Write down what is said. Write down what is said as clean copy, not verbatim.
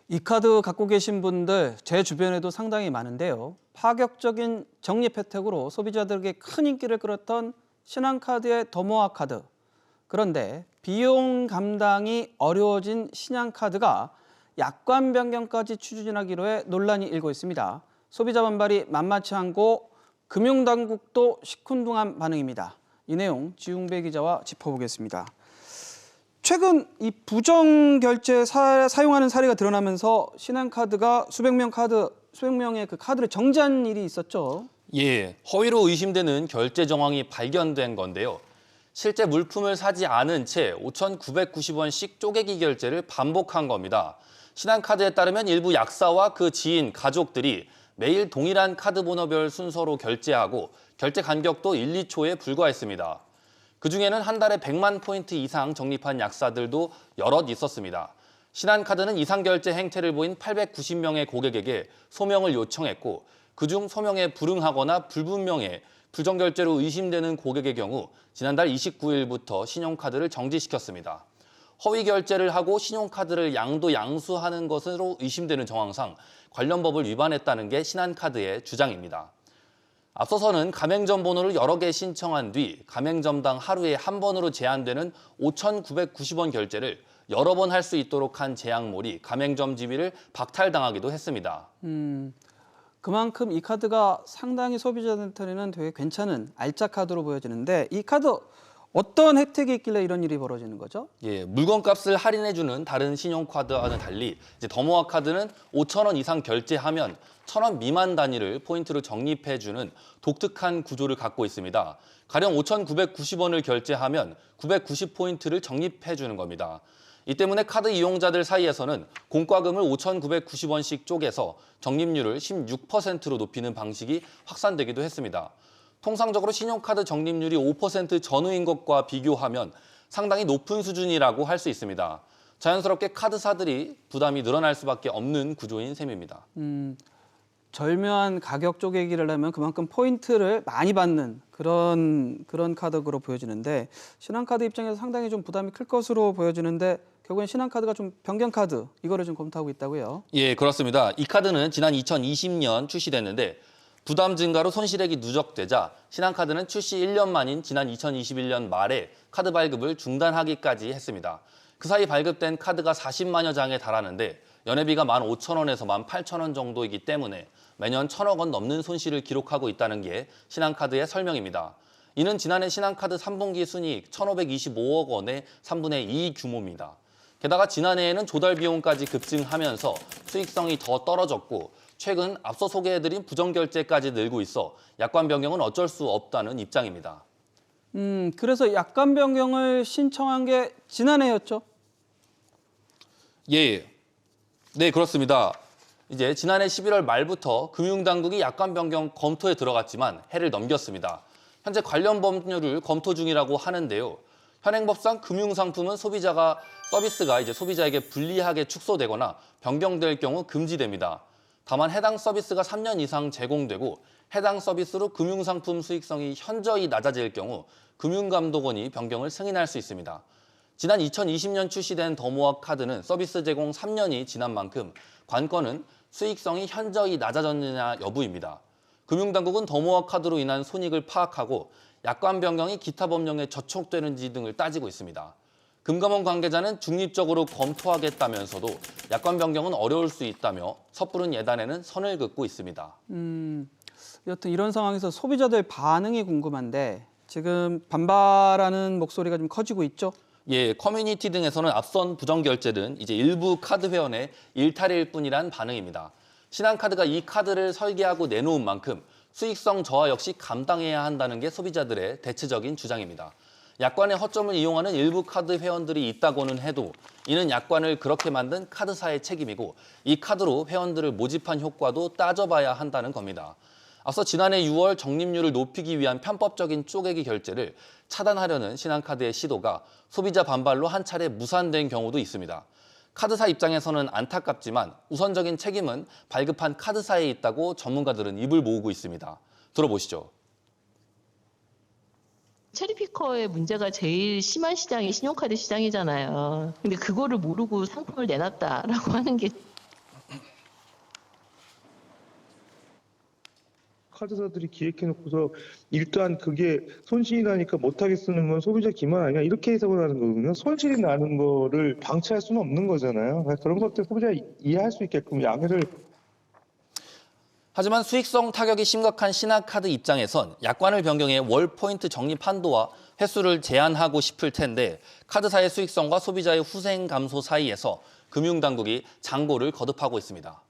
이 카드 갖고 계신 분들 제 주변에도 상당히 많은데요. 파격적인 적립 혜택으로 소비자들에게 큰 인기를 끌었던 신한카드의 더모아 카드. 그런데 비용 감당이 어려워진 신한카드가 약관 변경까지 추진하기로 해 논란이 일고 있습니다. 소비자 반발이 만만치 않고 금융당국도 시큰둥한 반응입니다. 이 내용 지웅배 기자와 짚어보겠습니다. 최근 이 부정 결제 사용하는 사례가 드러나면서 신한카드가 수백 명의 그 카드를 정지한 일이 있었죠. 예, 허위로 의심되는 결제 정황이 발견된 건데요. 실제 물품을 사지 않은 채 5,990원씩 쪼개기 결제를 반복한 겁니다. 신한카드에 따르면 일부 약사와 그 지인, 가족들이 매일 동일한 카드 번호별 순서로 결제하고 결제 간격도 1, 2초에 불과했습니다. 그중에는 한 달에 100만 포인트 이상 적립한 약사들도 여럿 있었습니다. 신한카드는 이상 결제 행태를 보인 890명의 고객에게 소명을 요청했고 그중 소명에 불응하거나 불분명해 부정결제로 의심되는 고객의 경우 지난달 29일부터 신용카드를 정지시켰습니다. 허위 결제를 하고 신용카드를 양도양수하는 것으로 의심되는 정황상 관련 법을 위반했다는 게 신한카드의 주장입니다. 앞서서는 가맹점 번호를 여러 개 신청한 뒤 가맹점당 하루에 한 번으로 제한되는 5,990원 결제를 여러 번 할 수 있도록 한 제약몰이 가맹점 지위를 박탈당하기도 했습니다. 그만큼 이 카드가 상당히 소비자들한테는 되게 괜찮은 알짜 카드로 보여지는데 이 카드 어떤 혜택이 있길래 이런 일이 벌어지는 거죠? 예, 물건값을 할인해주는 다른 신용카드와는 달리 이제 더모아 카드는 5,000원 이상 결제하면 1,000원 미만 단위를 포인트로 적립해주는 독특한 구조를 갖고 있습니다. 가령 5,990원을 결제하면 990포인트를 적립해주는 겁니다. 이 때문에 카드 이용자들 사이에서는 공과금을 5,990원씩 쪼개서 적립률을 16%로 높이는 방식이 확산되기도 했습니다. 통상적으로 신용카드 적립률이 5% 전후인 것과 비교하면 상당히 높은 수준이라고 할 수 있습니다. 자연스럽게 카드사들이 부담이 늘어날 수밖에 없는 구조인 셈입니다. 절묘한 가격 쪼개기를 하면 그만큼 포인트를 많이 받는 그런 카드로 보여지는데 신한카드 입장에서 상당히 좀 부담이 클 것으로 보여지는데 결국엔 신한카드가 좀 변경 카드 이거를 좀 검토하고 있다고요? 예, 그렇습니다. 이 카드는 지난 2020년 출시됐는데 부담 증가로 손실액이 누적되자 신한카드는 출시 1년 만인 지난 2021년 말에 카드 발급을 중단하기까지 했습니다. 그 사이 발급된 카드가 40만여 장에 달하는데 연회비가 15,000원에서 18,000원 정도이기 때문에 매년 1,000억 원 넘는 손실을 기록하고 있다는 게 신한카드의 설명입니다. 이는 지난해 신한카드 3분기 순이익 1,525억 원의 3분의 2 규모입니다. 게다가 지난해에는 조달 비용까지 급증하면서 수익성이 더 떨어졌고 최근 앞서 소개해드린 부정결제까지 늘고 있어 약관 변경은 어쩔 수 없다는 입장입니다. 그래서 약관 변경을 신청한 게 지난해였죠? 예, 네 그렇습니다. 이제 지난해 11월 말부터 금융당국이 약관 변경 검토에 들어갔지만 해를 넘겼습니다. 현재 관련 법률을 검토 중이라고 하는데요. 현행법상 금융상품은 서비스가 이제 소비자에게 불리하게 축소되거나 변경될 경우 금지됩니다. 다만 해당 서비스가 3년 이상 제공되고 해당 서비스로 금융상품 수익성이 현저히 낮아질 경우 금융감독원이 변경을 승인할 수 있습니다. 지난 2020년 출시된 더모아 카드는 서비스 제공 3년이 지난 만큼 관건은 수익성이 현저히 낮아졌느냐 여부입니다. 금융당국은 더모아 카드로 인한 손익을 파악하고 약관 변경이 기타 법령에 저촉되는지 등을 따지고 있습니다. 금감원 관계자는 중립적으로 검토하겠다면서도 약관 변경은 어려울 수 있다며 섣부른 예단에는 선을 긋고 있습니다. 여튼 이런 상황에서 소비자들 반응이 궁금한데 지금 반발하는 목소리가 좀 커지고 있죠? 예, 커뮤니티 등에서는 앞선 부정결제는 이제 일부 카드 회원의 일탈일 뿐이란 반응입니다. 신한카드가 이 카드를 설계하고 내놓은 만큼 수익성 저하 역시 감당해야 한다는 게 소비자들의 대체적인 주장입니다. 약관의 허점을 이용하는 일부 카드 회원들이 있다고는 해도 이는 약관을 그렇게 만든 카드사의 책임이고 이 카드로 회원들을 모집한 효과도 따져봐야 한다는 겁니다. 앞서 지난해 6월 적립률을 높이기 위한 편법적인 쪼개기 결제를 차단하려는 신한카드의 시도가 소비자 반발로 한 차례 무산된 경우도 있습니다. 카드사 입장에서는 안타깝지만 우선적인 책임은 발급한 카드사에 있다고 전문가들은 입을 모으고 있습니다. 들어보시죠. 체리피커의 문제가 제일 심한 시장이 신용카드 시장이잖아요. 근데 그거를 모르고 상품을 내놨다라고 하는 게 카드사들이 기획해놓고서 일단 그게 손실이 나니까 못하게 쓰는 건 소비자 기만 아니야 이렇게 해석을 하는 거거든요. 손실이 나는 거를 방치할 수는 없는 거잖아요. 그런 것들 소비자 이해할 수 있게끔 양해를. 하지만 수익성 타격이 심각한 신한카드 입장에선 약관을 변경해 월 포인트 적립 한도와 횟수를 제한하고 싶을 텐데 카드사의 수익성과 소비자의 후생 감소 사이에서 금융당국이 장고를 거듭하고 있습니다.